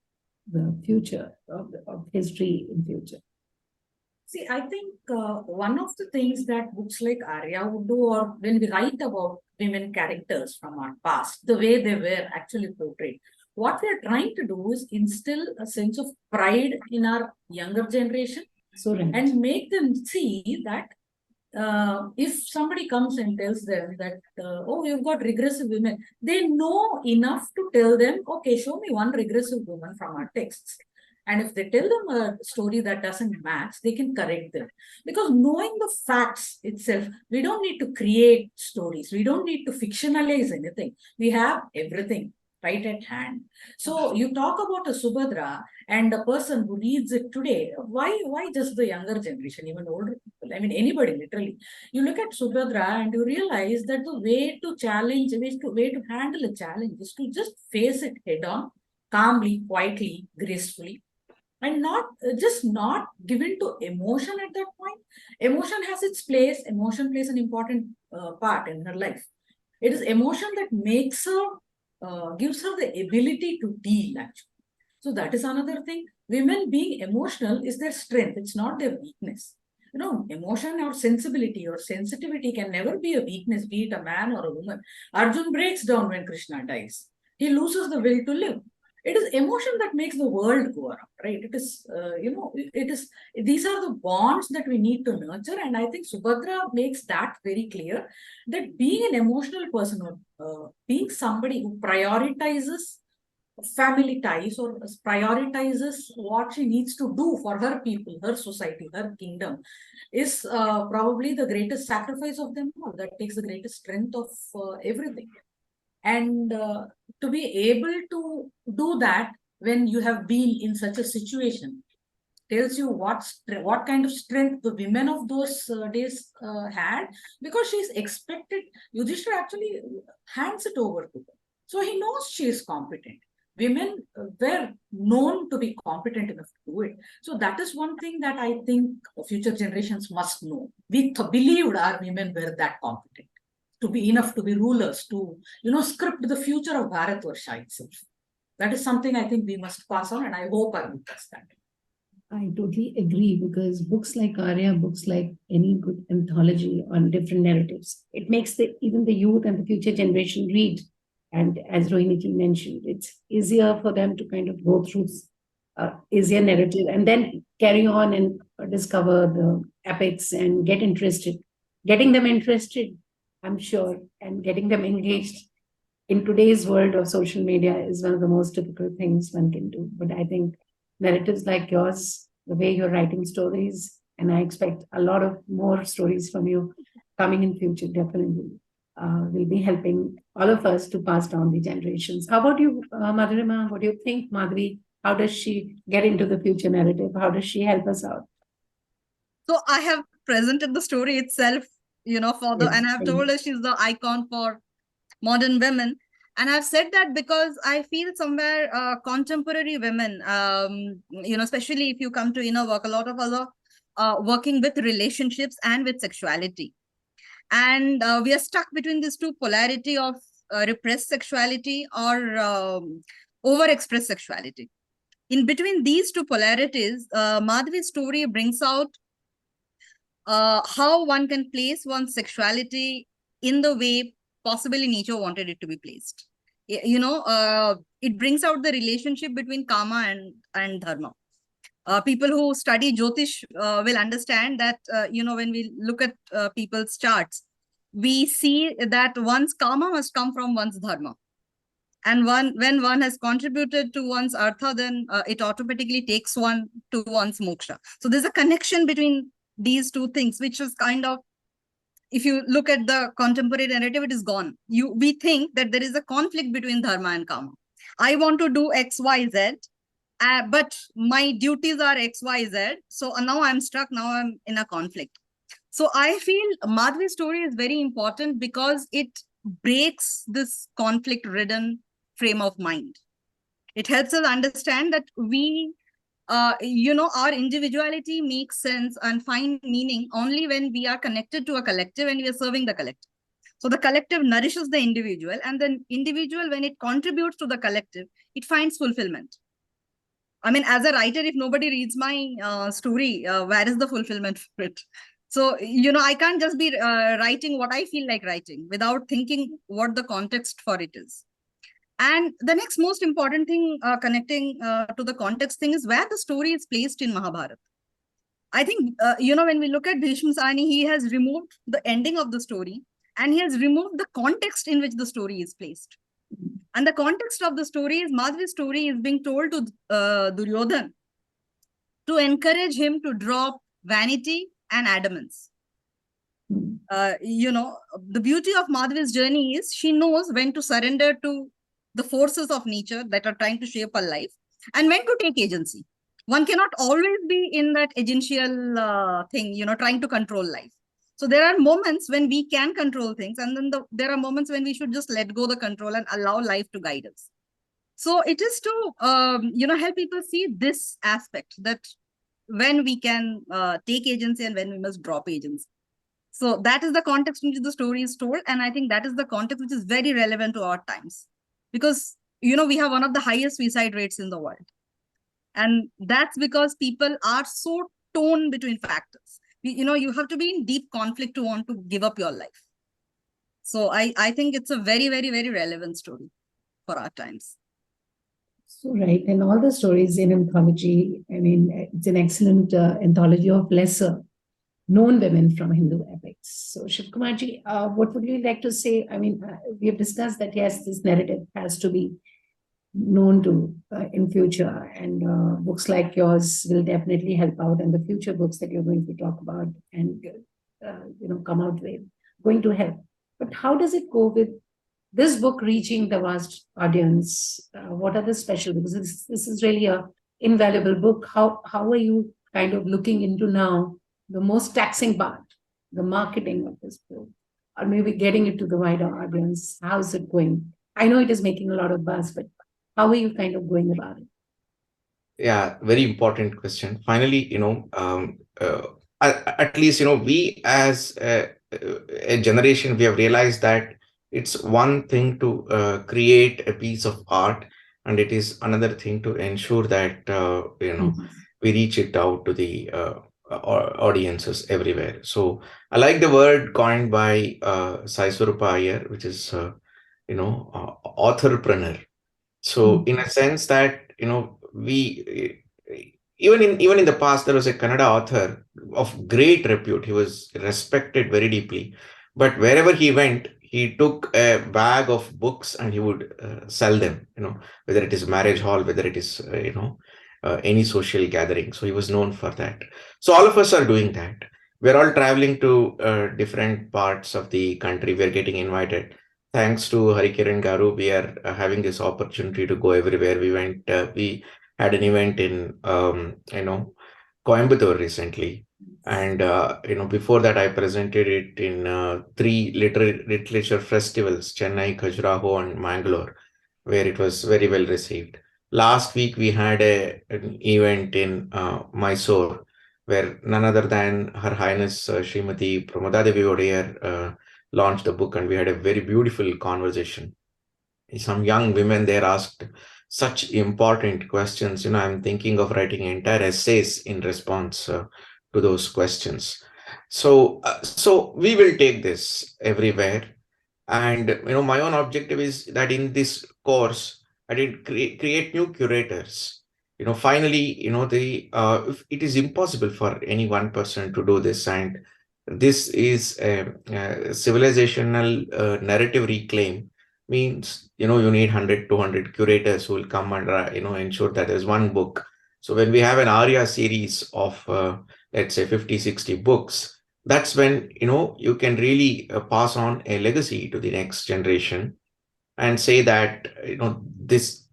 the future of history in future? See, I think one of the things that books like Arya would do, or when we write about women characters from our past, the way they were actually portrayed, what we are trying to do is instill a sense of pride in our younger generation. So right. And make them see that if somebody comes and tells them that, oh, you've got regressive women, they know enough to tell them, okay, show me one regressive woman from our texts. And if they tell them a story that doesn't match, they can correct them. Because knowing the facts itself, we don't need to create stories. We don't need to fictionalize anything. We have everything right at hand. So you talk about a Subadhra and a person who reads it today. Why just the younger generation, even older people? I mean, anybody literally. You look at Subadhra and you realize that the way to challenge, way to handle a challenge is to just face it head on, calmly, quietly, gracefully. And not given to emotion at that point. Emotion has its place. Emotion plays an important part in her life. It is emotion that makes her, gives her the ability to deal, actually. So that is another thing. Women being emotional is their strength. It's not their weakness. Emotion or sensibility or sensitivity can never be a weakness, be it a man or a woman. Arjun breaks down when Krishna dies. He loses the will to live. It is emotion that makes the world go around, right? It is, these are the bonds that we need to nurture. And I think Subadhra makes that very clear, that being an emotional person or being somebody who prioritizes family ties or prioritizes what she needs to do for her people, her society, her kingdom, is probably the greatest sacrifice of them all. That takes the greatest strength of everything. And to be able to do that when you have been in such a situation tells you what kind of strength the women of those days had, because she's expected. Yudhishthira actually hands it over to her. So he knows she is competent. Women were known to be competent enough to do it. So that is one thing that I think future generations must know. We believed our women were that competent to be enough to be rulers, to, script the future of Bharatvarsha itself. That is something I think we must pass on, and I hope I will pass that. I totally agree, because books like Arya, books like any good anthology on different narratives, it makes even the youth and the future generation read. And as Rohini mentioned, it's easier for them to kind of go through easier narrative and then carry on and discover the epics and get interested. Getting them interested, I'm sure, and getting them engaged in today's world of social media is one of the most difficult things one can do. But I think narratives like yours, the way you're writing stories, and I expect a lot of more stories from you coming in future, definitely will be helping all of us to pass down the generations. How about you, Madhureima? What do you think, Madhavi? How does she get into the future narrative? How does she help us out? So I have presented the story itself, and I've told her she's the icon for modern women. And I've said that because I feel somewhere contemporary women, especially if you come to inner work, a lot of other working with relationships and with sexuality. And we are stuck between these two polarity of repressed sexuality or overexpressed sexuality. In between these two polarities, Madhavi's story brings out how one can place one's sexuality in the way possibly nature wanted it to be placed. It brings out the relationship between karma and dharma. People who study Jyotish will understand that, when we look at people's charts, we see that one's karma must come from one's dharma. And when one has contributed to one's artha, then it automatically takes one to one's moksha. So there's a connection between these two things, which is kind of, if you look at the contemporary narrative, it is gone. We think that there is a conflict between dharma and karma. I want to do X, Y, Z, but my duties are X, Y, Z. So now I'm stuck. Now I'm in a conflict. So I feel Madhavi's story is very important because it breaks this conflict-ridden frame of mind. It helps us understand that we, our individuality makes sense and find meaning only when we are connected to a collective and we are serving the collective. So the collective nourishes the individual, and the individual, when it contributes to the collective, it finds fulfillment. I mean, as a writer, if nobody reads my story, where is the fulfillment for it? So, I can't just be writing what I feel like writing without thinking what the context for it is. And the next most important thing connecting to the context thing is where the story is placed in Mahabharata. I think, when we look at Bhishma Sani, he has removed the ending of the story and he has removed the context in which the story is placed. And the context of the story is Madhavi's story is being told to Duryodhan to encourage him to drop vanity and adamance. The beauty of Madhavi's journey is she knows when to surrender to the forces of nature that are trying to shape her life and when to take agency. One cannot always be in that agential thing, trying to control life. So there are moments when we can control things, and then there are moments when we should just let go the control and allow life to guide us. So it is to, help people see this aspect, that when we can take agency and when we must drop agency. So that is the context in which the story is told. And I think that is the context which is very relevant to our times. Because, we have one of the highest suicide rates in the world. And that's because people are so torn between factors. You have to be in deep conflict to want to give up your life. So I think it's a very, very, very relevant story for our times. So, right. And all the stories in anthology, I mean, it's an excellent anthology of lesser known women from Hindu epics. So, Shivakumar ji, what would you like to say? I mean, we have discussed that, yes, this narrative has to be known to in future, and books like yours will definitely help out, and the future books that you're going to talk about and come out with going to help. But how does it go with this book reaching the vast audience? What are the special, because this is really a invaluable book. How are you kind of looking into now the most taxing part, the marketing of this book, or maybe getting it to the wider audience? How's it going? I know it is making a lot of buzz, but how are you kind of going about it? Yeah, very important question. Finally, at least, we as a generation, we have realized that it's one thing to create a piece of art, and it is another thing to ensure that, we reach it out to the audiences everywhere. So I like the word coined by Sai Swarupa Iyer, which is, authorpreneur. So in a sense that, we even in the past, there was a Kannada author of great repute. He was respected very deeply, but wherever he went, he took a bag of books and he would sell them, whether it is marriage hall, whether it is, any social gathering. So he was known for that. So all of us are doing that. We're all traveling to different parts of the country. We're getting invited. Thanks to Harikiran Garu, we are having this opportunity to go everywhere. We had an event in, Coimbatore recently. And, before that, I presented it in 3 literature festivals, Chennai, Khajuraho, and Mangalore, where it was very well received. Last week, we had an event in Mysore, where none other than Her Highness Srimati Devi Odayar launched the book, and we had a very beautiful conversation. Some young women there asked such important questions. I'm thinking of writing entire essays in response to those questions. So we will take this everywhere. And my own objective is that in this course, I did create new curators. Finally, it is impossible for any one person to do this, and this is a civilizational narrative reclaim. Means you need 100, 200 curators who will come and ensure that there's one book. So when we have an Arya series of let's say 50, 60 books, that's when you can really pass on a legacy to the next generation, and say that this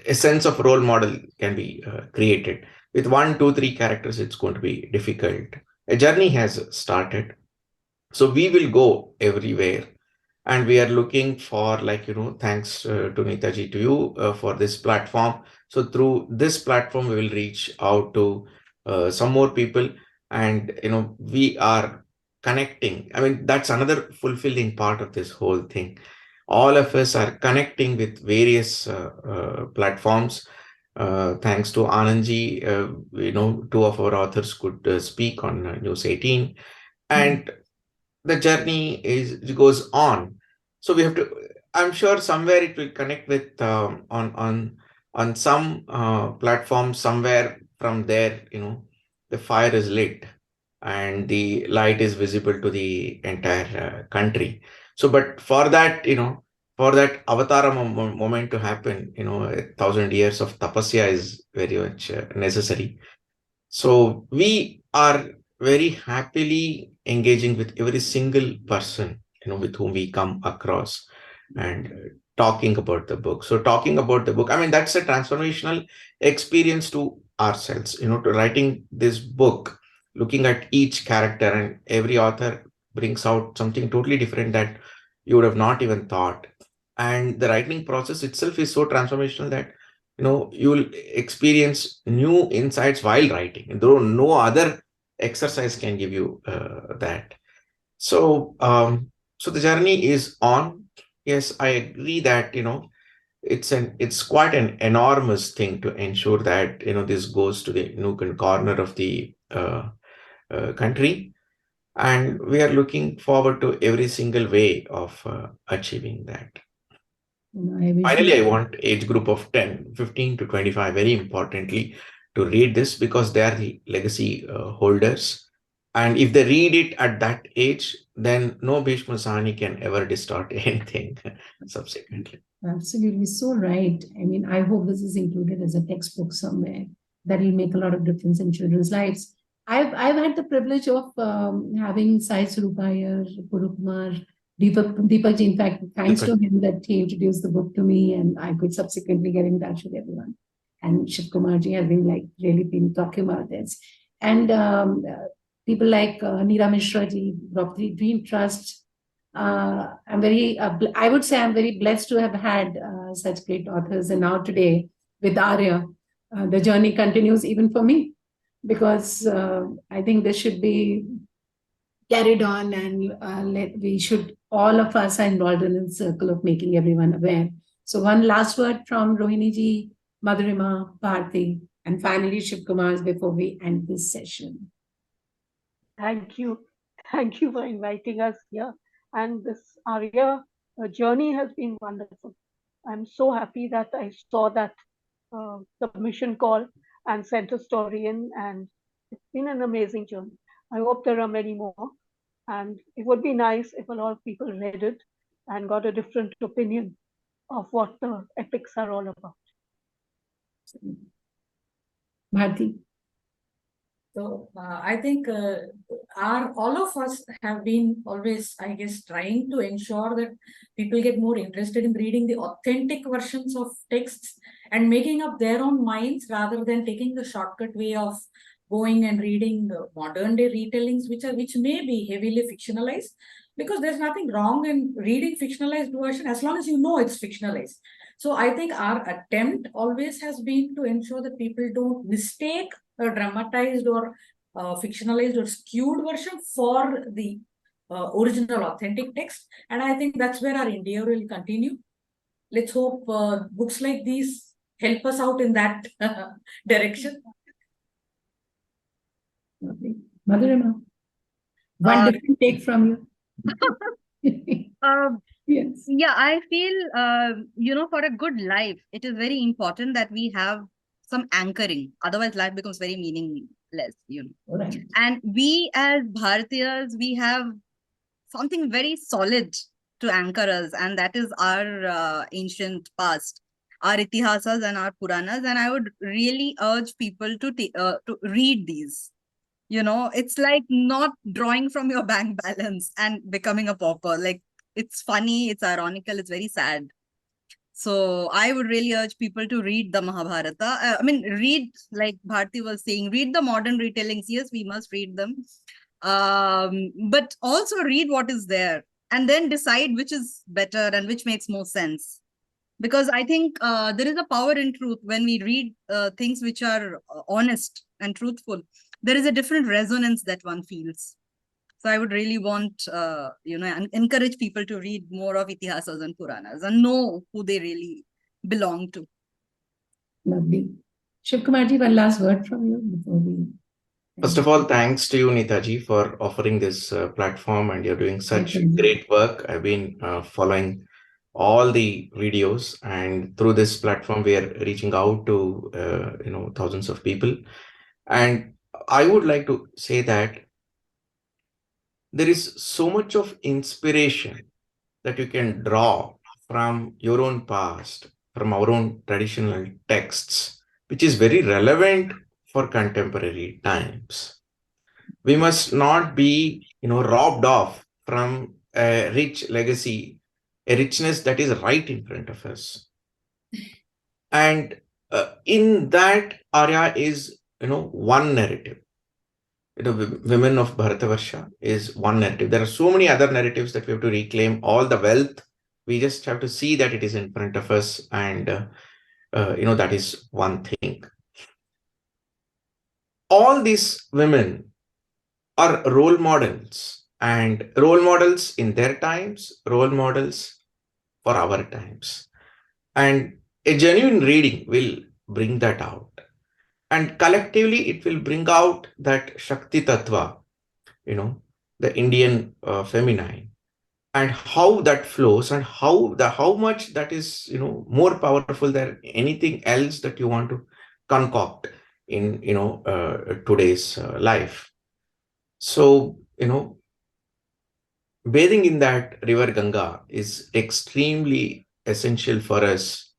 a sense of role model can be created. With 1, 2, 3 characters, it's going to be difficult. A journey has started, so we will go everywhere, and we are looking for, thanks to Neetaji, to you for this platform. So through this platform, we will reach out to some more people, and we are connecting. I mean, that's another fulfilling part of this whole thing. All of us are connecting with various platforms. Thanks to Anandji, 2 of our authors could speak on News 18, and the journey goes on. So we have to, I'm sure somewhere it will connect with on some platform somewhere. From there, the fire is lit and the light is visible to the entire country. So, but for that, for that avatara moment to happen, 1,000 years of tapasya is very much necessary. So we are very happily engaging with every single person, with whom we come across, and talking about the book. So talking about the book, I mean, that's a transformational experience to ourselves, to writing this book, looking at each character, and every author brings out something totally different that you would have not even thought. And the writing process itself is so transformational that you'll experience new insights while writing, and though no other exercise can give you that. So so the journey is on. Yes, I agree that it's quite an enormous thing to ensure that this goes to the nook and corner of the country, and we are looking forward to every single way of achieving that. Finally, I want age group of 10, 15 to 25, very importantly, to read this, because they are the legacy holders. And if they read it at that age, then no Bhishma Sahani can ever distort anything subsequently. Absolutely, so right. I mean, I hope this is included as a textbook somewhere. That will make a lot of difference in children's lives. I've had the privilege of having Sai Surupayar, Purukumar, Deepak, in fact, thanks to him that he introduced the book to me, and I could subsequently get in touch with everyone. And Shivakumar has been really been talking about this. And people like Neera Mishra ji, Property Dream Trust. I'm very, I would say I'm very blessed to have had such great authors. And now today with Arya, the journey continues even for me, because I think this should be carried on, and we should, all of us are involved in the circle of making everyone aware. So one last word from Rohini ji, Madureima, Bharathi, and finally Shivakumar before we end this session. Thank you. Thank you for inviting us here. And this Arya journey has been wonderful. I'm so happy that I saw that submission call and sent a story in, and it's been an amazing journey. I hope there are many more. And it would be nice if a lot of people read it and got a different opinion of what the epics are all about. Bharti. So I think all of us have been always, I guess, trying to ensure that people get more interested in reading the authentic versions of texts and making up their own minds, rather than taking the shortcut way of going and reading modern day retellings, which may be heavily fictionalized, because there's nothing wrong in reading fictionalized version as long as you know it's fictionalized. So I think our attempt always has been to ensure that people don't mistake a dramatized or fictionalized or skewed version for the original authentic text. And I think that's where our endeavor will continue. Let's hope books like these help us out in that direction. Lovely. Madhureima, one different take from you. Yes. Yeah, I feel, for a good life, it is very important that we have some anchoring. Otherwise, life becomes very meaningless. Right. And we as Bharatiyas, we have something very solid to anchor us, and that is our ancient past, our Itihasas and our Puranas. And I would really urge people to read these. It's like not drawing from your bank balance and becoming a pauper. Like, it's funny, it's ironical, it's very sad. So I would really urge people to read the Mahabharata. Read, like Bharti was saying, read the modern retellings. Yes, we must read them. But also read what is there and then decide which is better and which makes more sense. Because I think there is a power in truth when we read things which are honest and truthful. There is a different resonance that one feels. So I would really want, encourage people to read more of Itihasas and Puranas and know who they really belong to. Lovely. Shivakumarji, one last word from you before we... First of all, thanks to you, Neetaji, for offering this platform, and you're doing such great work. I've been following all the videos, and through this platform, we are reaching out to thousands of people. And I would like to say that there is so much of inspiration that you can draw from your own past, from our own traditional texts, which is very relevant for contemporary times. We must not be, robbed off from a rich legacy, a richness that is right in front of us. And in that, Arya is, one narrative. Women of Bharatavarsha is one narrative. There are so many other narratives that we have to reclaim, all the wealth. We just have to see that it is in front of us, and that is one thing. All these women are role models, and role models in their times, role models for our times. And a genuine reading will bring that out. And collectively, it will bring out that Shakti Tattva, the Indian feminine, and how that flows, and how much that is, more powerful than anything else that you want to concoct in, today's life. So, bathing in that river Ganga is extremely essential for us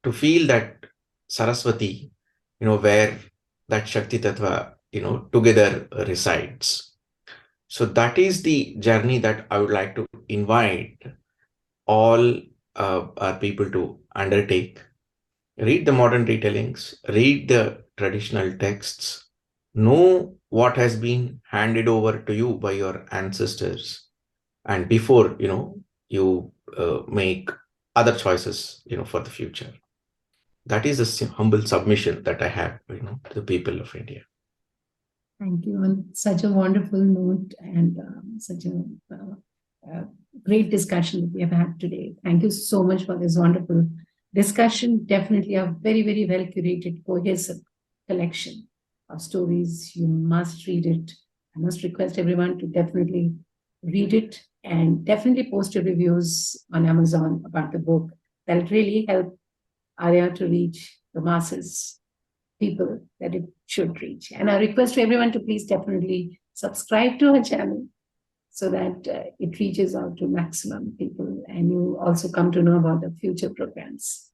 to feel that Saraswati, where that Shakti Tattva, together resides. So that is the journey that I would like to invite all our people to undertake. Read the modern retellings, read the traditional texts, know what has been handed over to you by your ancestors, and before, you make other choices, for the future. That is a humble submission that I have, to the people of India. Thank you. On such a wonderful note, and such a great discussion that we have had today. Thank you so much for this wonderful discussion. Definitely a very, very well curated, cohesive collection of stories. You must read it. I must request everyone to definitely read it, and definitely post your reviews on Amazon about the book. That'll really help Arya to reach the masses, people that it should reach. And I request to everyone to please definitely subscribe to her channel so that it reaches out to maximum people, and you also come to know about the future programs.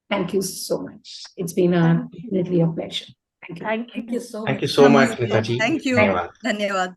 Thank you so much. It's been definitely a pleasure. Thank you. Thank you so much. Thank you so much, Neetaji. Thank you. Dhanyavad. Dhanyavad.